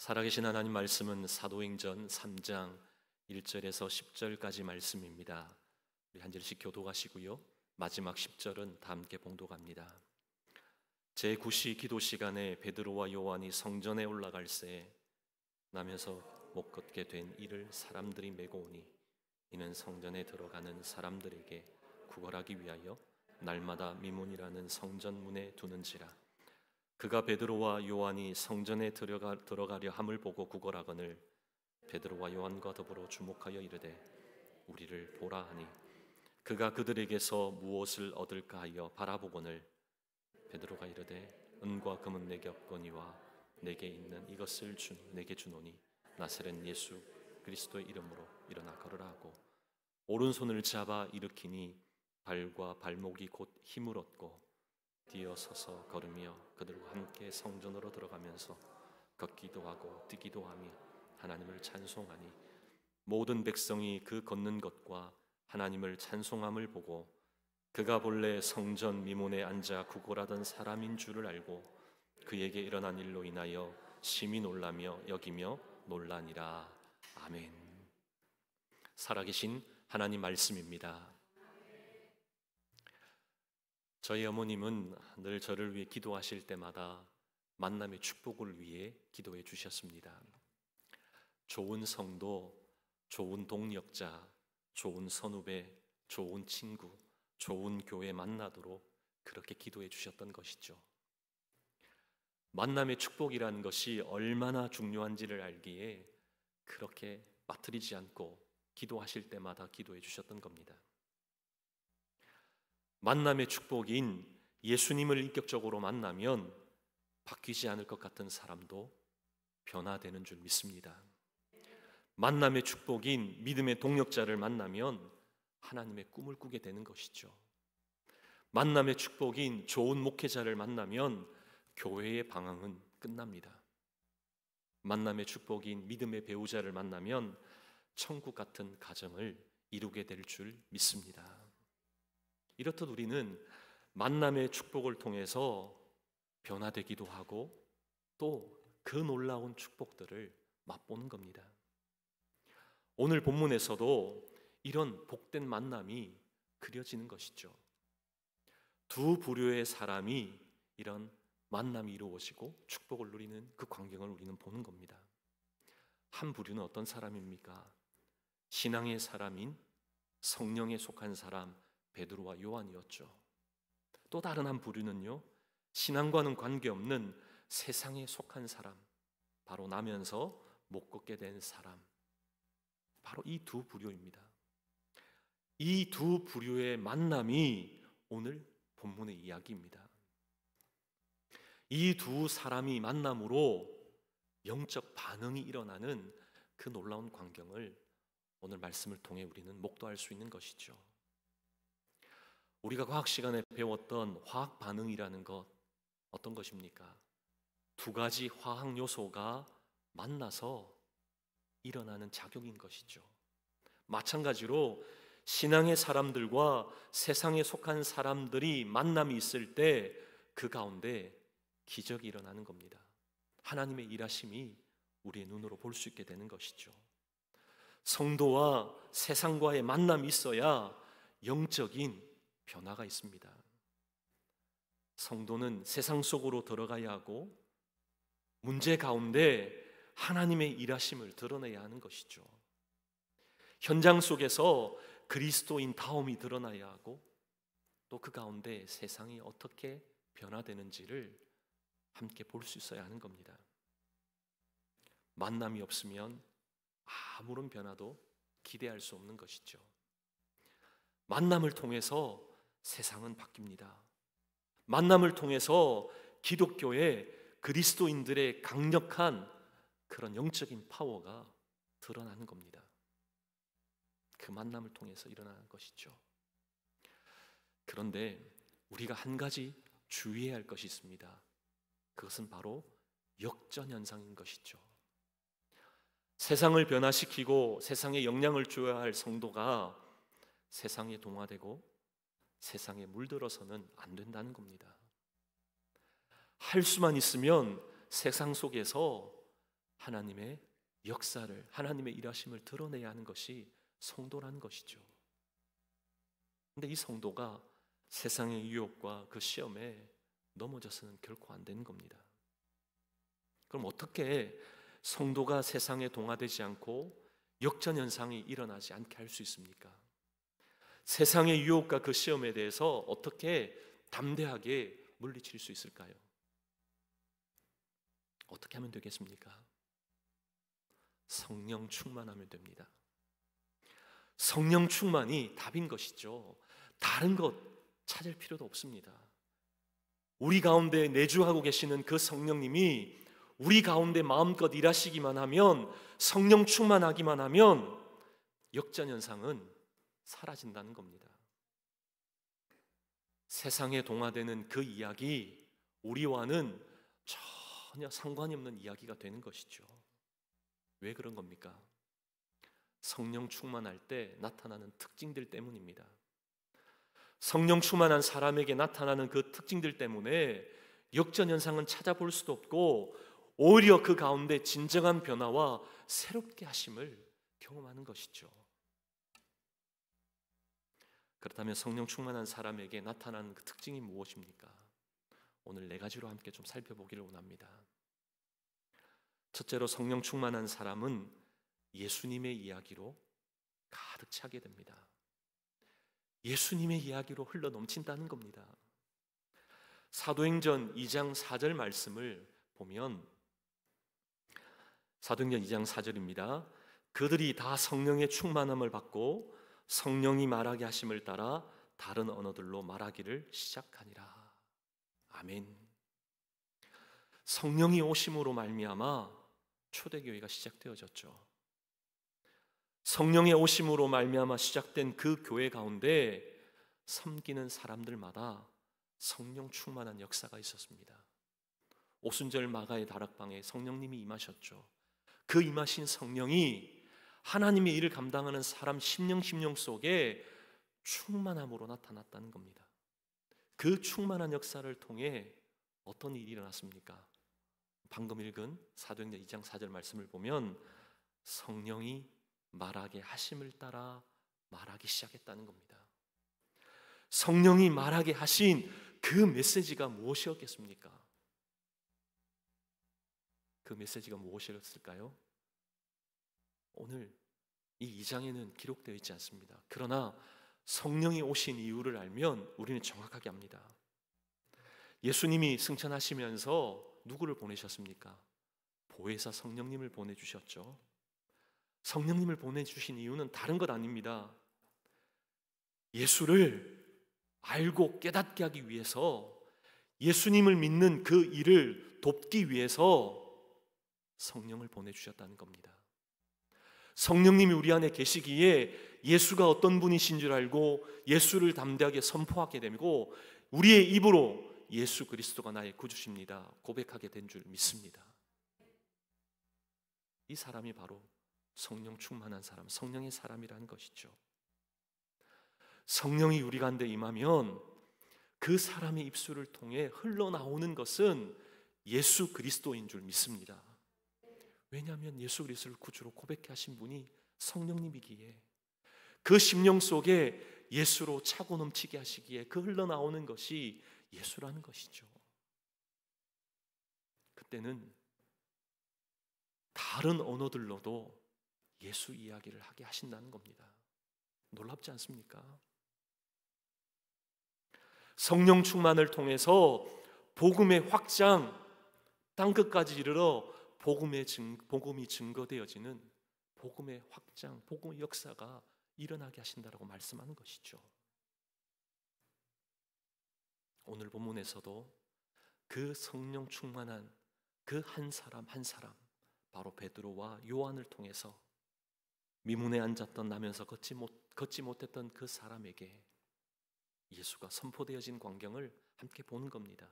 살아계신 하나님 말씀은 사도행전 3장 1절에서 10절까지 말씀입니다. 우리 한 절씩 교독하시고요. 마지막 10절은 다 함께 봉독합니다. 제9시 기도 시간에 베드로와 요한이 성전에 올라갈새 나면서 못 걷게 된 이를 사람들이 메고 오니 이는 성전에 들어가는 사람들에게 구걸하기 위하여 날마다 미문이라는 성전 문에 두는지라. 그가 베드로와 요한이 성전에 들어가려 함을 보고 구걸하거늘 베드로와 요한과 더불어 주목하여 이르되 우리를 보라 하니 그가 그들에게서 무엇을 얻을까 하여 바라보거늘 베드로가 이르되 은과 금은 내게 없거니와 내게 있는 이것을 내게 주노니 나사렛 예수 그리스도의 이름으로 일어나 걸으라 하고 오른손을 잡아 일으키니 발과 발목이 곧 힘을 얻고 뛰어 서서 걸으며 그들과 함께 성전으로 들어가면서 걷기도 하고 뛰기도 하며 하나님을 찬송하니 모든 백성이 그 걷는 것과 하나님을 찬송함을 보고 그가 본래 성전 미문에 앉아 구걸하던 사람인 줄을 알고 그에게 일어난 일로 인하여 심히 놀라며 여기며 놀라니라. 아멘. 살아계신 하나님 말씀입니다. 저희 어머님은 늘 저를 위해 기도하실 때마다 만남의 축복을 위해 기도해 주셨습니다. 좋은 성도, 좋은 동역자, 좋은 선후배, 좋은 친구, 좋은 교회 만나도록 그렇게 기도해 주셨던 것이죠. 만남의 축복이라는 것이 얼마나 중요한지를 알기에 그렇게 빠뜨리지 않고 기도하실 때마다 기도해 주셨던 겁니다. 만남의 축복인 예수님을 인격적으로 만나면 바뀌지 않을 것 같은 사람도 변화되는 줄 믿습니다. 만남의 축복인 믿음의 동역자를 만나면 하나님의 꿈을 꾸게 되는 것이죠. 만남의 축복인 좋은 목회자를 만나면 교회의 방황은 끝납니다. 만남의 축복인 믿음의 배우자를 만나면 천국 같은 가정을 이루게 될 줄 믿습니다. 이렇듯 우리는 만남의 축복을 통해서 변화되기도 하고 또 그 놀라운 축복들을 맛보는 겁니다. 오늘 본문에서도 이런 복된 만남이 그려지는 것이죠. 두 부류의 사람이 이런 만남이 이루어지고 축복을 누리는 그 광경을 우리는 보는 겁니다. 한 부류는 어떤 사람입니까? 신앙의 사람인 성령에 속한 사람 베드로와 요한이었죠. 또 다른 한 부류는요, 신앙과는 관계없는 세상에 속한 사람, 바로 나면서 못 걷게 된 사람, 바로 이 두 부류입니다. 이 두 부류의 만남이 오늘 본문의 이야기입니다. 이 두 사람이 만남으로 영적 반응이 일어나는 그 놀라운 광경을 오늘 말씀을 통해 우리는 목도할 수 있는 것이죠. 우리가 과학 시간에 배웠던 화학 반응이라는 것 어떤 것입니까? 두 가지 화학 요소가 만나서 일어나는 작용인 것이죠. 마찬가지로 신앙의 사람들과 세상에 속한 사람들이 만남이 있을 때 그 가운데 기적이 일어나는 겁니다. 하나님의 일하심이 우리의 눈으로 볼 수 있게 되는 것이죠. 성도와 세상과의 만남이 있어야 영적인 변화가 있습니다. 성도는 세상 속으로 들어가야 하고 문제 가운데 하나님의 일하심을 드러내야 하는 것이죠. 현장 속에서 그리스도인 다움이 드러나야 하고 또 그 가운데 세상이 어떻게 변화되는지를 함께 볼 수 있어야 하는 겁니다. 만남이 없으면 아무런 변화도 기대할 수 없는 것이죠. 만남을 통해서 세상은 바뀝니다. 만남을 통해서 기독교의 그리스도인들의 강력한 그런 영적인 파워가 드러나는 겁니다. 그 만남을 통해서 일어나는 것이죠. 그런데 우리가 한 가지 주의해야 할 것이 있습니다. 그것은 바로 역전 현상인 것이죠. 세상을 변화시키고 세상에 영향을 줘야 할 성도가 세상에 동화되고 세상에 물들어서는 안 된다는 겁니다. 할 수만 있으면 세상 속에서 하나님의 역사를, 하나님의 일하심을 드러내야 하는 것이 성도라는 것이죠. 근데 이 성도가 세상의 유혹과 그 시험에 넘어져서는 결코 안 되는 겁니다. 그럼 어떻게 성도가 세상에 동화되지 않고 역전현상이 일어나지 않게 할 수 있습니까? 세상의 유혹과 그 시험에 대해서 어떻게 담대하게 물리칠 수 있을까요? 어떻게 하면 되겠습니까? 성령 충만하면 됩니다. 성령 충만이 답인 것이죠. 다른 것 찾을 필요도 없습니다. 우리 가운데 내주하고 계시는 그 성령님이 우리 가운데 마음껏 일하시기만 하면, 성령 충만하기만 하면 역전현상은 사라진다는 겁니다. 세상에 동화되는 그 이야기, 우리와는 전혀 상관이 없는 이야기가 되는 것이죠. 왜 그런 겁니까? 성령 충만할 때 나타나는 특징들 때문입니다. 성령 충만한 사람에게 나타나는 그 특징들 때문에 역전현상은 찾아볼 수도 없고, 오히려 그 가운데 진정한 변화와 새롭게 하심을 경험하는 것이죠. 그렇다면 성령 충만한 사람에게 나타나는 그 특징이 무엇입니까? 오늘 4가지로 함께 좀 살펴보기를 원합니다. 첫째로, 성령 충만한 사람은 예수님의 이야기로 가득 차게 됩니다. 예수님의 이야기로 흘러 넘친다는 겁니다. 사도행전 2장 4절 말씀을 보면, 사도행전 2장 4절입니다. 그들이 다 성령의 충만함을 받고 성령이 말하게 하심을 따라 다른 언어들로 말하기를 시작하니라. 아멘. 성령이 오심으로 말미암아 초대교회가 시작되어졌죠. 성령의 오심으로 말미암아 시작된 그 교회 가운데 섬기는 사람들마다 성령 충만한 역사가 있었습니다. 오순절 마가의 다락방에 성령님이 임하셨죠. 그 임하신 성령이 하나님의 일을 감당하는 사람 심령 속에 충만함으로 나타났다는 겁니다. 그 충만한 역사를 통해 어떤 일이 일어났습니까? 방금 읽은 사도행전 2장 4절 말씀을 보면 성령이 말하게 하심을 따라 말하기 시작했다는 겁니다. 성령이 말하게 하신 그 메시지가 무엇이었겠습니까? 그 메시지가 무엇이었을까요? 오늘 이 2장에는 기록되어 있지 않습니다. 그러나 성령이 오신 이유를 알면 우리는 정확하게 압니다. 예수님이 승천하시면서 누구를 보내셨습니까? 보혜사 성령님을 보내주셨죠. 성령님을 보내주신 이유는 다른 것 아닙니다. 예수를 알고 깨닫게 하기 위해서, 예수님을 믿는 그 일을 돕기 위해서 성령을 보내주셨다는 겁니다. 성령님이 우리 안에 계시기에 예수가 어떤 분이신 줄 알고 예수를 담대하게 선포하게 되고, 우리의 입으로 예수 그리스도가 나의 구주십니다 고백하게 된 줄 믿습니다. 이 사람이 바로 성령 충만한 사람, 성령의 사람이라는 것이죠. 성령이 우리 가운데 임하면 그 사람의 입술을 통해 흘러나오는 것은 예수 그리스도인 줄 믿습니다. 왜냐하면 예수 그리스도를 구주로 고백해 하신 분이 성령님이기에, 그 심령 속에 예수로 차고 넘치게 하시기에 그 흘러나오는 것이 예수라는 것이죠. 그때는 다른 언어들로도 예수 이야기를 하게 하신다는 겁니다. 놀랍지 않습니까? 성령 충만을 통해서 복음의 확장, 땅끝까지 이르러 복음이 증거되어지는 복음의 확장, 복음의 역사가 일어나게 하신다라고 말씀하는 것이죠. 오늘 본문에서도 그 성령 충만한 그 한 사람 한 사람, 바로 베드로와 요한을 통해서 미문에 앉았던 나면서 걷지 못했던 그 사람에게 예수가 선포되어진 광경을 함께 보는 겁니다.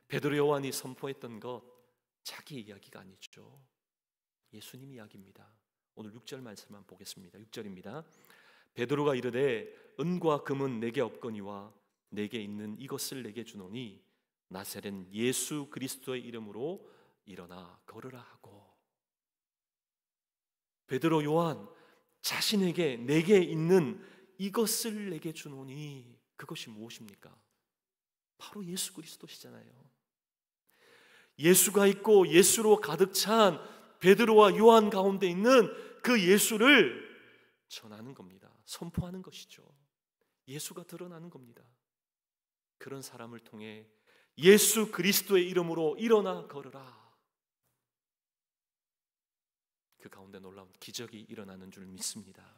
베드로 요한이 선포했던 것, 자기 이야기가 아니죠. 예수님 이야기입니다. 오늘 6절 말씀만 보겠습니다. 6절입니다. 베드로가 이르되 은과 금은 내게 없거니와 내게 있는 이것을 내게 주노니 나사렛 예수 그리스도의 이름으로 일어나 걸으라 하고, 베드로, 요한 자신에게 내게 있는 이것을 내게 주노니 그것이 무엇입니까? 바로 예수 그리스도시잖아요. 예수가 있고 예수로 가득 찬 베드로와 요한 가운데 있는 그 예수를 전하는 겁니다. 선포하는 것이죠. 예수가 드러나는 겁니다. 그런 사람을 통해 예수 그리스도의 이름으로 일어나 걸으라, 그 가운데 놀라운 기적이 일어나는 줄 믿습니다.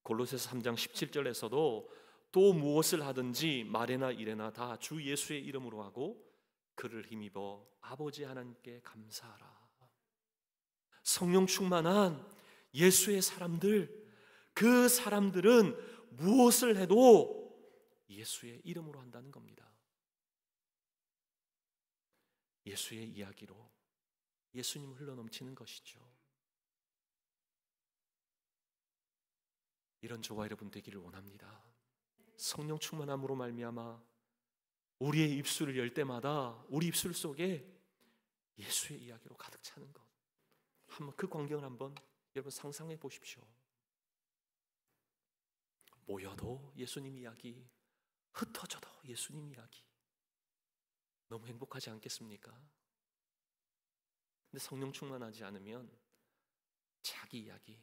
골로새서 3장 17절에서도 또 무엇을 하든지 말이나 일에나 다 주 예수의 이름으로 하고 그를 힘입어 아버지 하나님께 감사하라. 성령 충만한 예수의 사람들, 그 사람들은 무엇을 해도 예수의 이름으로 한다는 겁니다. 예수의 이야기로 예수님 흘러넘치는 것이죠. 이런 저와 여러분 되기를 원합니다. 성령 충만함으로 말미암아 우리의 입술을 열 때마다 우리 입술 속에 예수의 이야기로 가득 차는 것, 한번 그 광경을 한번 여러분 상상해 보십시오. 모여도 예수님 이야기, 흩어져도 예수님 이야기, 너무 행복하지 않겠습니까? 근데 성령 충만하지 않으면 자기 이야기,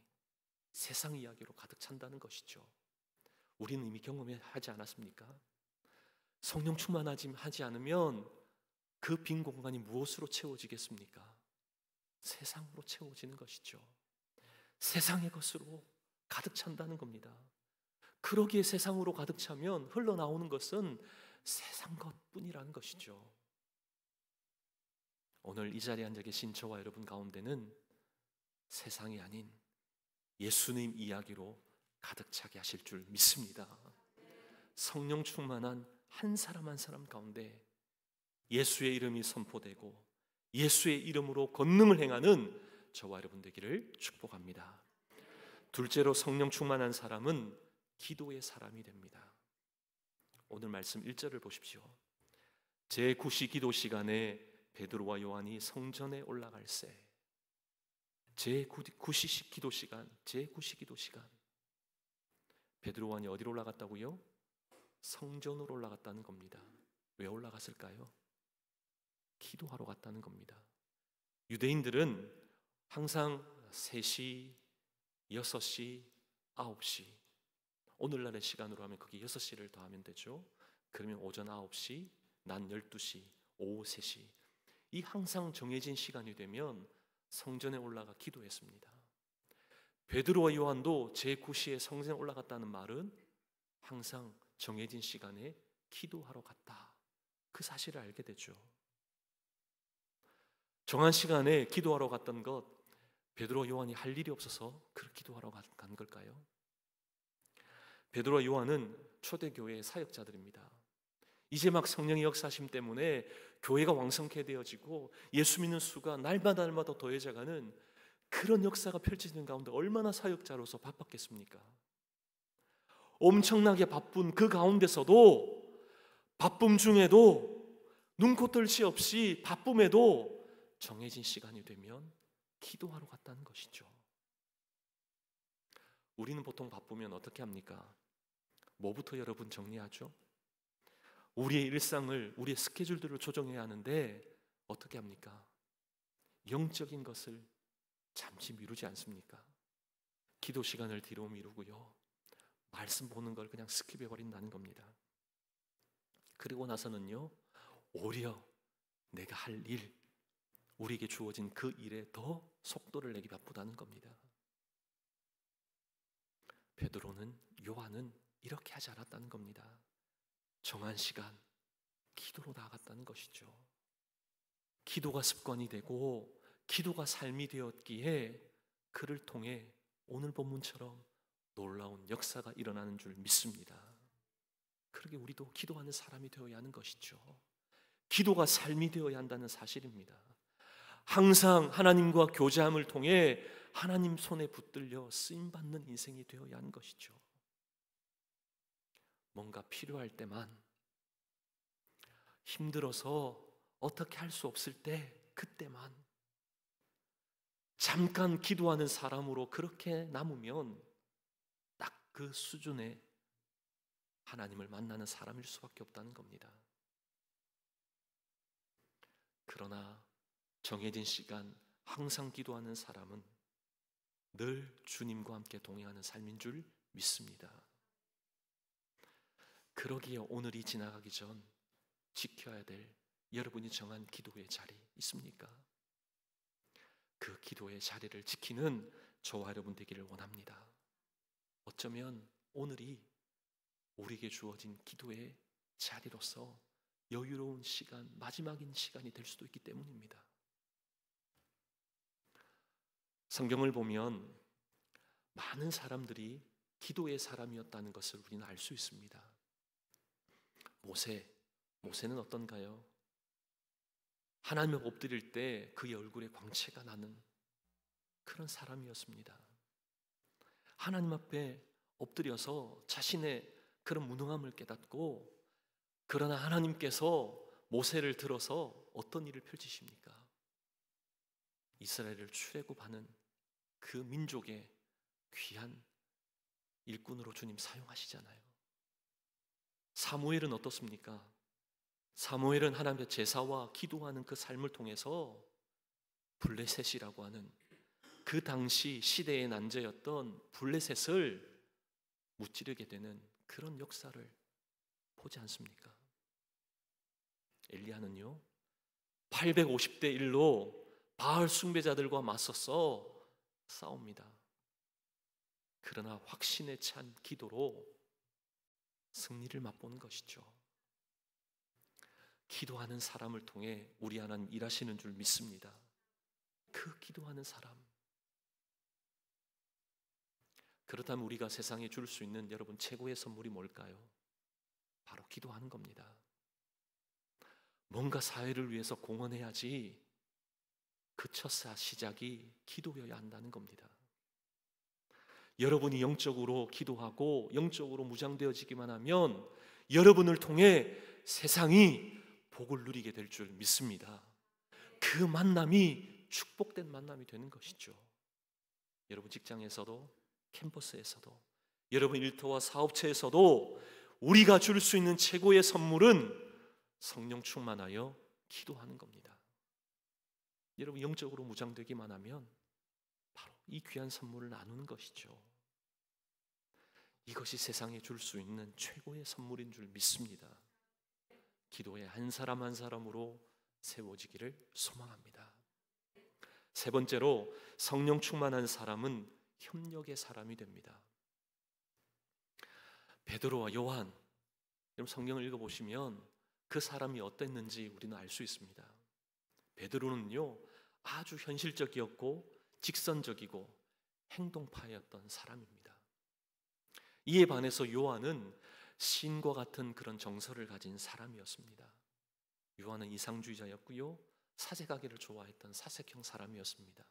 세상 이야기로 가득 찬다는 것이죠. 우리는 이미 경험하지 않았습니까? 성령 충만하지 않으면 그 빈 공간이 무엇으로 채워지겠습니까? 세상으로 채워지는 것이죠. 세상의 것으로 가득 찬다는 겁니다. 그러기에 세상으로 가득 차면 흘러나오는 것은 세상 것뿐이라는 것이죠. 오늘 이 자리에 앉아 계신 저와 여러분 가운데는 세상이 아닌 예수님 이야기로 가득 차게 하실 줄 믿습니다. 성령 충만한 한 사람 한 사람 가운데 예수의 이름이 선포되고 예수의 이름으로 권능을 행하는 저와 여러분 되기를 축복합니다. 둘째로 성령 충만한 사람은 기도의 사람이 됩니다. 오늘 말씀 1절을 보십시오. 제9시 기도 시간에 베드로와 요한이 성전에 올라갈새. 제9시 기도 시간, 제9시 기도 시간. 베드로와 요한이 어디로 올라갔다고요? 성전으로 올라갔다는 겁니다. 왜 올라갔을까요? 기도하러 갔다는 겁니다. 유대인들은 항상 3시, 6시, 9시, 오늘날의 시간으로 하면 거기 6시를 더하면 되죠. 그러면 오전 9시, 낮 12시, 오후 3시, 이 항상 정해진 시간이 되면 성전에 올라가 기도했습니다. 베드로와 요한도 제9시에 성전에 올라갔다는 말은 항상 정해진 시간에 기도하러 갔다, 그 사실을 알게 되죠. 정한 시간에 기도하러 갔던 것, 베드로와 요한이 할 일이 없어서 그 기도하러 간 걸까요? 베드로와 요한은 초대교회의 사역자들입니다. 이제 막 성령의 역사심 때문에 교회가 왕성케 되어지고 예수 믿는 수가 날마다 더해져가는 그런 역사가 펼쳐지는 가운데 얼마나 사역자로서 바빴겠습니까? 엄청나게 바쁜 그 가운데서도, 바쁨 중에도 눈코 뜰 새 없이 바쁨에도 정해진 시간이 되면 기도하러 갔다는 것이죠. 우리는 보통 바쁘면 어떻게 합니까? 뭐부터 여러분 정리하죠? 우리의 일상을, 우리의 스케줄들을 조정해야 하는데 어떻게 합니까? 영적인 것을 잠시 미루지 않습니까? 기도 시간을 뒤로 미루고요, 말씀 보는 걸 그냥 스킵해 버린다는 겁니다. 그리고 나서는요, 오히려 내가 할 일, 우리에게 주어진 그 일에 더 속도를 내기 바쁘다는 겁니다. 베드로는, 요한은 이렇게 하지 않았다는 겁니다. 정한 시간 기도로 나아갔다는 것이죠. 기도가 습관이 되고 기도가 삶이 되었기에 그를 통해 오늘 본문처럼 놀라운 역사가 일어나는 줄 믿습니다. 그러게 우리도 기도하는 사람이 되어야 하는 것이죠. 기도가 삶이 되어야 한다는 사실입니다. 항상 하나님과 교제함을 통해 하나님 손에 붙들려 쓰임받는 인생이 되어야 하는 것이죠. 뭔가 필요할 때만, 힘들어서 어떻게 할 수 없을 때 그때만 잠깐 기도하는 사람으로 그렇게 남으면 딱 그 수준의 하나님을 만나는 사람일 수밖에 없다는 겁니다. 그러나 정해진 시간 항상 기도하는 사람은 늘 주님과 함께 동행하는 삶인 줄 믿습니다. 그러기에 오늘이 지나가기 전 지켜야 될 여러분이 정한 기도의 자리 있습니까? 그 기도의 자리를 지키는 저와 여러분 되기를 원합니다. 어쩌면 오늘이 우리에게 주어진 기도의 자리로서 여유로운 시간, 마지막인 시간이 될 수도 있기 때문입니다. 성경을 보면 많은 사람들이 기도의 사람이었다는 것을 우리는 알 수 있습니다. 모세는 어떤가요? 하나님을 엎드릴 때 그의 얼굴에 광채가 나는 그런 사람이었습니다. 하나님 앞에 엎드려서 자신의 그런 무능함을 깨닫고, 그러나 하나님께서 모세를 들어서 어떤 일을 펼치십니까? 이스라엘을 출애굽하는 그 민족의 귀한 일꾼으로 주님 사용하시잖아요. 사무엘은 어떻습니까? 사무엘은 하나님의 제사와 기도하는 그 삶을 통해서 블레셋이라고 하는 그 당시 시대의 난제였던 블레셋을 무찌르게 되는 그런 역사를 보지 않습니까? 엘리야는요 850대 1로 바알 숭배자들과 맞서서 싸웁니다. 그러나 확신에 찬 기도로 승리를 맛보는 것이죠. 기도하는 사람을 통해 우리 하나님 일하시는 줄 믿습니다. 그 기도하는 사람. 그렇다면 우리가 세상에 줄 수 있는 여러분 최고의 선물이 뭘까요? 바로 기도하는 겁니다. 뭔가 사회를 위해서 공헌해야지 그 첫 시작이 기도여야 한다는 겁니다. 여러분이 영적으로 기도하고 영적으로 무장되어지기만 하면 여러분을 통해 세상이 복을 누리게 될 줄 믿습니다. 그 만남이 축복된 만남이 되는 것이죠. 여러분 직장에서도 캠퍼스에서도 여러분 일터와 사업체에서도 우리가 줄 수 있는 최고의 선물은 성령 충만하여 기도하는 겁니다. 여러분 영적으로 무장되기만 하면 바로 이 귀한 선물을 나누는 것이죠. 이것이 세상에 줄 수 있는 최고의 선물인 줄 믿습니다. 기도의 한 사람 한 사람으로 세워지기를 소망합니다. 세 번째로 성령 충만한 사람은 협력의 사람이 됩니다. 베드로와 요한, 여러분 성경을 읽어보시면 그 사람이 어땠는지 우리는 알 수 있습니다. 베드로는요 아주 현실적이었고 직선적이고 행동파였던 사람입니다. 이에 반해서 요한은 신과 같은 그런 정서를 가진 사람이었습니다. 요한은 이상주의자였고요 사색하기를 좋아했던 사색형 사람이었습니다.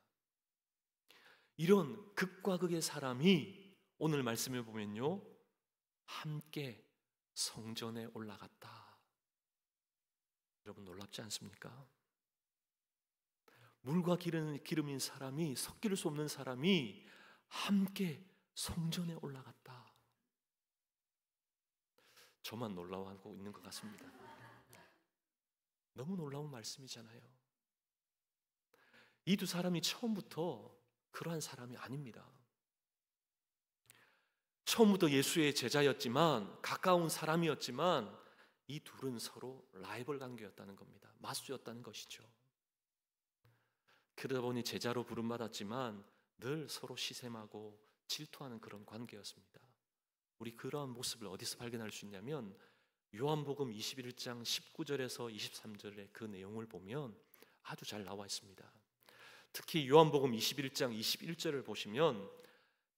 이런 극과 극의 사람이 오늘 말씀을 보면요 함께 성전에 올라갔다. 여러분 놀랍지 않습니까? 물과 기름인 사람이, 섞일 수 없는 사람이 함께 성전에 올라갔다. 저만 놀라워하고 있는 것 같습니다. 너무 놀라운 말씀이잖아요. 이 두 사람이 처음부터 그러한 사람이 아닙니다. 처음부터 예수의 제자였지만, 가까운 사람이었지만 이 둘은 서로 라이벌 관계였다는 겁니다. 맞수였다는 것이죠. 그러다 보니 제자로 부름받았지만 늘 서로 시샘하고 질투하는 그런 관계였습니다. 우리 그러한 모습을 어디서 발견할 수 있냐면 요한복음 21장 19절에서 23절의 그 내용을 보면 아주 잘 나와 있습니다. 특히 요한복음 21장 21절을 보시면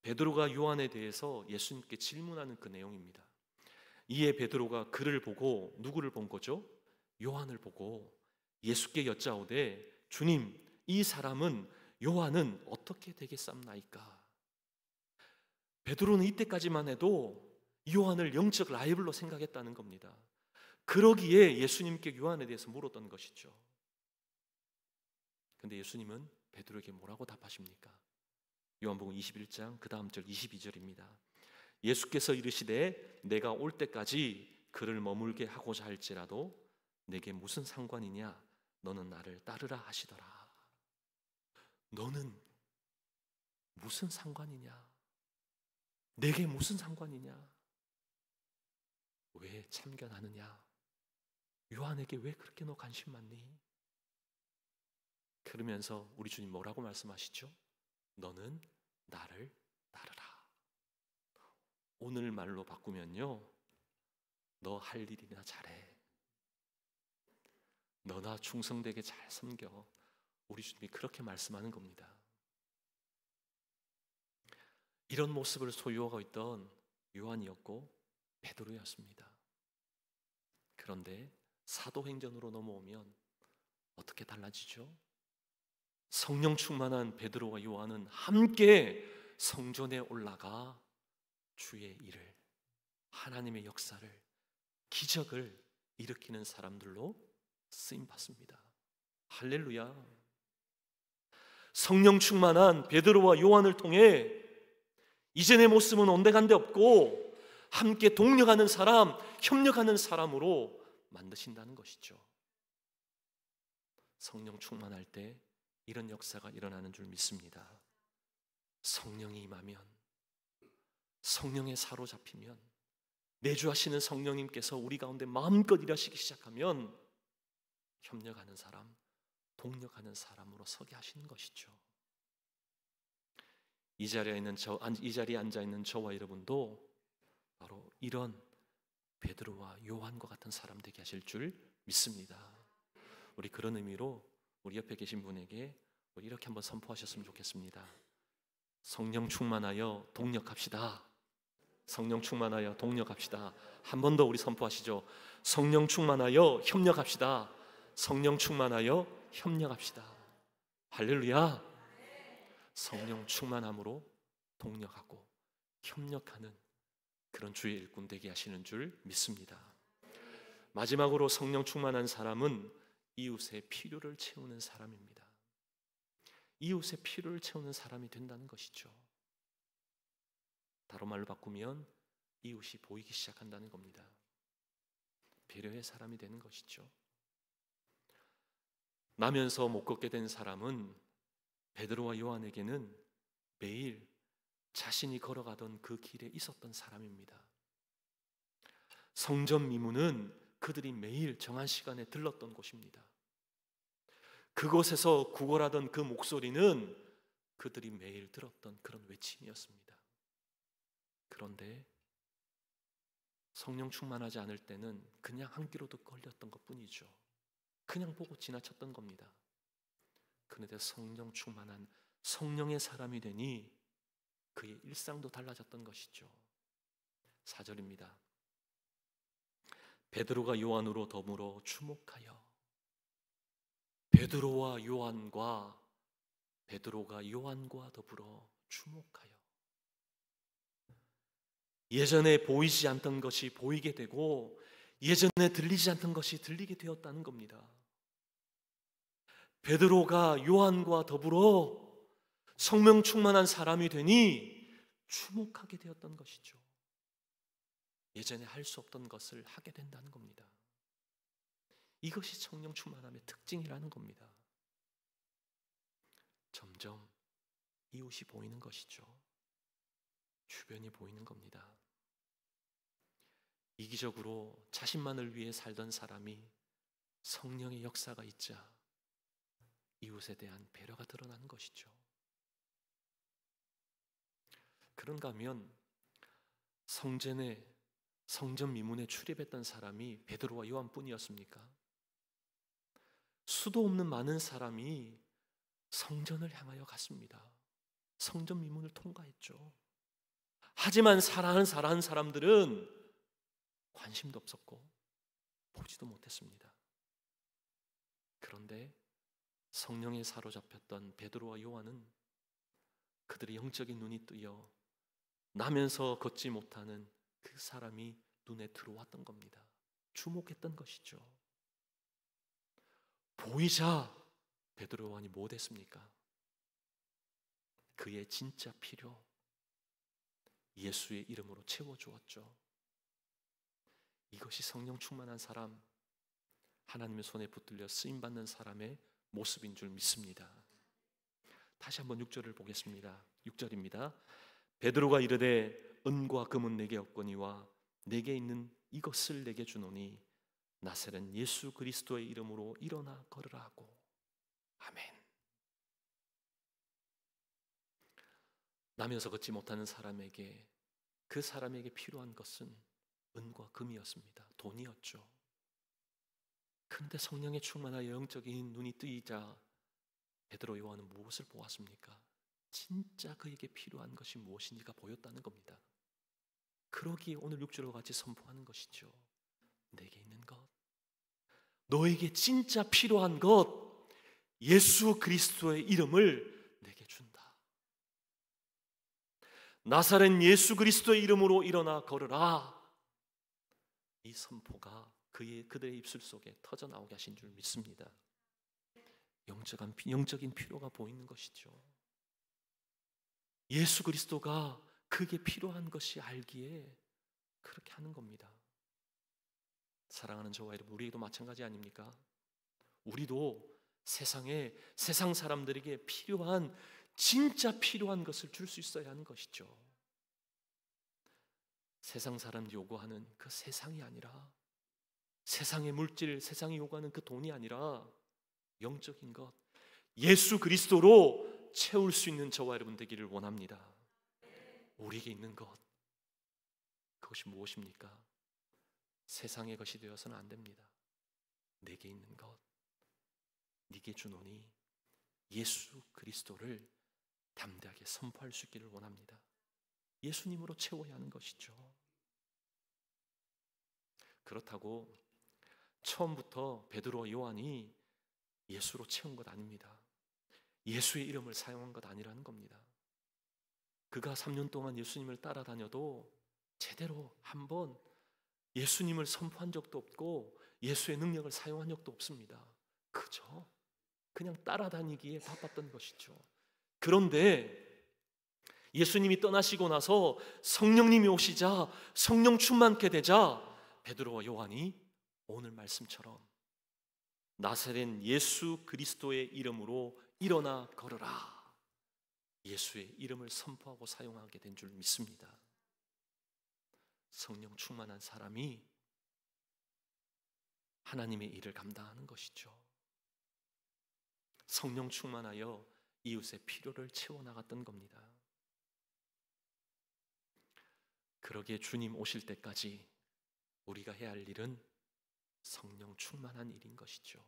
베드로가 요한에 대해서 예수님께 질문하는 그 내용입니다. 이에 베드로가 그를 보고 누구를 본 거죠? 요한을 보고 예수께 여짜오되 주님 이 사람은 요한은 어떻게 되겠사옵나이까? 베드로는 이때까지만 해도 요한을 영적 라이벌로 생각했다는 겁니다. 그러기에 예수님께 요한에 대해서 물었던 것이죠. 근데 예수님은 베드로에게 뭐라고 답하십니까? 요한복음 21장 그 다음 절 22절입니다. 예수께서 이르시되 내가 올 때까지 그를 머물게 하고자 할지라도 내게 무슨 상관이냐? 너는 나를 따르라 하시더라. 너는 무슨 상관이냐? 내게 무슨 상관이냐? 왜 참견하느냐? 요한에게 왜 그렇게 너 관심 많니? 그러면서 우리 주님 뭐라고 말씀하시죠? 너는 나를 따르라. 오늘 말로 바꾸면요, 너 할 일이나 잘해. 너나 충성되게 잘 섬겨. 우리 주님이 그렇게 말씀하는 겁니다. 이런 모습을 소유하고 있던 요한이었고 베드로였습니다. 그런데 사도행전으로 넘어오면 어떻게 달라지죠? 성령 충만한 베드로와 요한은 함께 성전에 올라가 주의 일을, 하나님의 역사를, 기적을 일으키는 사람들로 쓰임받습니다. 할렐루야. 성령 충만한 베드로와 요한을 통해 이전의 모습은 온데간데 없고 함께 동력하는 사람, 협력하는 사람으로 만드신다는 것이죠. 성령 충만할 때 이런 역사가 일어나는 줄 믿습니다. 성령이 임하면, 성령에 사로잡히면, 내주하시는 성령님께서 우리 가운데 마음껏 일하시기 시작하면 협력하는 사람, 동력하는 사람으로 서게 하시는 것이죠. 이 자리에 앉아 있는 저와 여러분도 바로 이런 베드로와 요한과 같은 사람 되게 하실 줄 믿습니다. 우리 그런 의미로 우리 옆에 계신 분에게 이렇게 한번 선포하셨으면 좋겠습니다. 성령 충만하여 동력합시다. 성령 충만하여 동력합시다. 한 번 더 우리 선포하시죠. 성령 충만하여 협력합시다. 성령 충만하여 협력합시다. 할렐루야. 성령 충만함으로 동력하고 협력하는 그런 주의 일꾼 되게 하시는 줄 믿습니다. 마지막으로 성령 충만한 사람은 이웃의 필요를 채우는 사람입니다. 이웃의 필요를 채우는 사람이 된다는 것이죠. 다른 말로 바꾸면 이웃이 보이기 시작한다는 겁니다. 배려의 사람이 되는 것이죠. 나면서 못 걷게 된 사람은 베드로와 요한에게는 매일 자신이 걸어가던 그 길에 있었던 사람입니다. 성전 미문은 그들이 매일 정한 시간에 들렀던 곳입니다. 그곳에서 구걸하던 그 목소리는 그들이 매일 들었던 그런 외침이었습니다. 그런데 성령 충만하지 않을 때는 그냥 한 귀로도 걸렸던 것뿐이죠. 그냥 보고 지나쳤던 겁니다. 그런데 성령 충만한 성령의 사람이 되니 그의 일상도 달라졌던 것이죠. 4절입니다. 베드로가 요한으로 더불어 주목하여, 베드로가 요한과 더불어 주목하여, 예전에 보이지 않던 것이 보이게 되고 예전에 들리지 않던 것이 들리게 되었다는 겁니다. 베드로가 요한과 더불어 성령 충만한 사람이 되니 주목하게 되었던 것이죠. 예전에 할 수 없던 것을 하게 된다는 겁니다. 이것이 성령 충만함의 특징이라는 겁니다. 점점 이웃이 보이는 것이죠. 주변이 보이는 겁니다. 이기적으로 자신만을 위해 살던 사람이 성령의 역사가 있자 이웃에 대한 배려가 드러나는 것이죠. 그런가 하면 성전 미문에 출입했던 사람이 베드로와 요한뿐이었습니까? 수도 없는 많은 사람이 성전을 향하여 갔습니다. 성전 미문을 통과했죠. 하지만 사랑하는 사람들은 관심도 없었고 보지도 못했습니다. 그런데 성령에 사로잡혔던 베드로와 요한은 그들의 영적인 눈이 뜨여 나면서 걷지 못하는 그 사람이 눈에 들어왔던 겁니다. 주목했던 것이죠. 보이자 베드로 요한이 못했습니까? 그의 진짜 필요, 예수의 이름으로 채워주었죠. 이것이 성령 충만한 사람, 하나님의 손에 붙들려 쓰임받는 사람의 모습인 줄 믿습니다. 다시 한번 6절을 보겠습니다. 6절입니다. 베드로가 이르되 은과 금은 내게 없거니와 내게 있는 이것을 내게 주노니 나사렛 예수 그리스도의 이름으로 일어나 걸으라 하고. 아멘. 나면서 걷지 못하는 사람에게, 그 사람에게 필요한 것은 은과 금이었습니다. 돈이었죠. 그런데 성령의 충만하여 영적인 눈이 뜨이자 베드로 요한은 무엇을 보았습니까? 진짜 그에게 필요한 것이 무엇인지가 보였다는 겁니다. 그러기에 오늘 6절과 같이 선포하는 것이죠. 내게 있는 것, 너에게 진짜 필요한 것, 예수 그리스도의 이름을 내게 준다. 나사렛 예수 그리스도의 이름으로 일어나 걸으라. 이 선포가 그들의 입술 속에 터져 나오게 하신 줄 믿습니다. 영적인 필요가 보이는 것이죠. 예수 그리스도가 그게 필요한 것이 알기에 그렇게 하는 겁니다. 사랑하는 저와 여러분, 우리도 마찬가지 아닙니까? 우리도 세상 사람들에게 필요한, 진짜 필요한 것을 줄 수 있어야 하는 것이죠. 세상 사람 요구하는 그 세상이 아니라, 세상의 물질, 세상이 요구하는 그 돈이 아니라 영적인 것, 예수 그리스도로 채울 수 있는 저와 여러분 되기를 원합니다. 우리에게 있는 것, 그것이 무엇입니까? 세상의 것이 되어서는 안 됩니다. 내게 있는 것, 네게 주노니 예수 그리스도를 담대하게 선포할 수 있기를 원합니다. 예수님으로 채워야 하는 것이죠. 그렇다고 처음부터 베드로와 요한이 예수로 채운 것 아닙니다. 예수의 이름을 사용한 것 아니라는 겁니다. 그가 3년 동안 예수님을 따라다녀도 제대로 한번 예수님을 선포한 적도 없고 예수의 능력을 사용한 적도 없습니다. 그저 그냥 따라다니기에 바빴던 것이죠. 그런데 예수님이 떠나시고 나서 성령님이 오시자, 성령 충만케 되자 베드로와 요한이 오늘 말씀처럼 나사렛 예수 그리스도의 이름으로 일어나 걸으라, 예수의 이름을 선포하고 사용하게 된 줄 믿습니다. 성령 충만한 사람이 하나님의 일을 감당하는 것이죠. 성령 충만하여 이웃의 필요를 채워나갔던 겁니다. 그러기에 주님 오실 때까지 우리가 해야 할 일은 성령 충만한 일인 것이죠.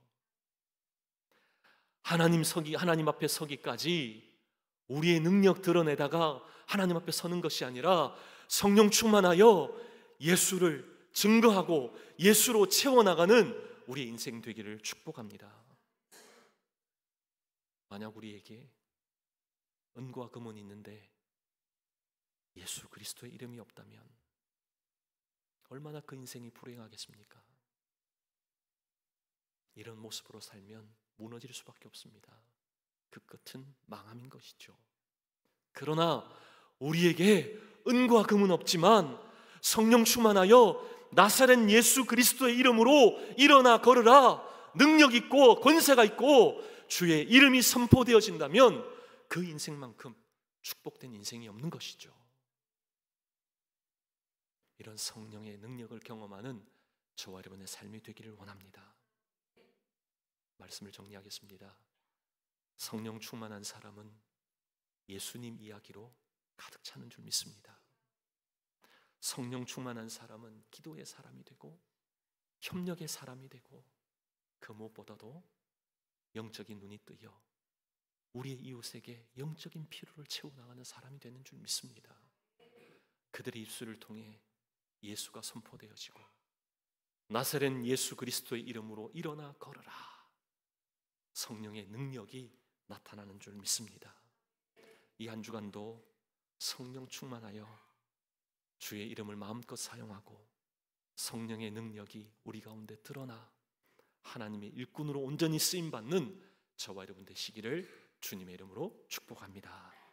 하나님 앞에 서기까지 우리의 능력 드러내다가 하나님 앞에 서는 것이 아니라 성령 충만하여 예수를 증거하고 예수로 채워나가는 우리의 인생 되기를 축복합니다. 만약 우리에게 은과 금은 있는데 예수 그리스도의 이름이 없다면 얼마나 그 인생이 불행하겠습니까? 이런 모습으로 살면 무너질 수밖에 없습니다. 그 끝은 망함인 것이죠. 그러나 우리에게 은과 금은 없지만 성령 충만하여 나사렛 예수 그리스도의 이름으로 일어나 걸으라, 능력 있고 권세가 있고 주의 이름이 선포되어진다면 그 인생만큼 축복된 인생이 없는 것이죠. 이런 성령의 능력을 경험하는 저와 여러분의 삶이 되기를 원합니다. 말씀을 정리하겠습니다. 성령 충만한 사람은 예수님 이야기로 가득 차는 줄 믿습니다. 성령 충만한 사람은 기도의 사람이 되고 협력의 사람이 되고 그 무엇보다도 영적인 눈이 뜨여 우리의 이웃에게 영적인 필요를 채워나가는 사람이 되는 줄 믿습니다. 그들의 입술을 통해 예수가 선포되어지고 나사렛 예수 그리스도의 이름으로 일어나 걸으라, 성령의 능력이 나타나는 줄 믿습니다. 이 한 주간도 성령 충만하여 주의 이름을 마음껏 사용하고 성령의 능력이 우리 가운데 드러나 하나님의 일꾼으로 온전히 쓰임받는 저와 여러분 되시기를 주님의 이름으로 축복합니다.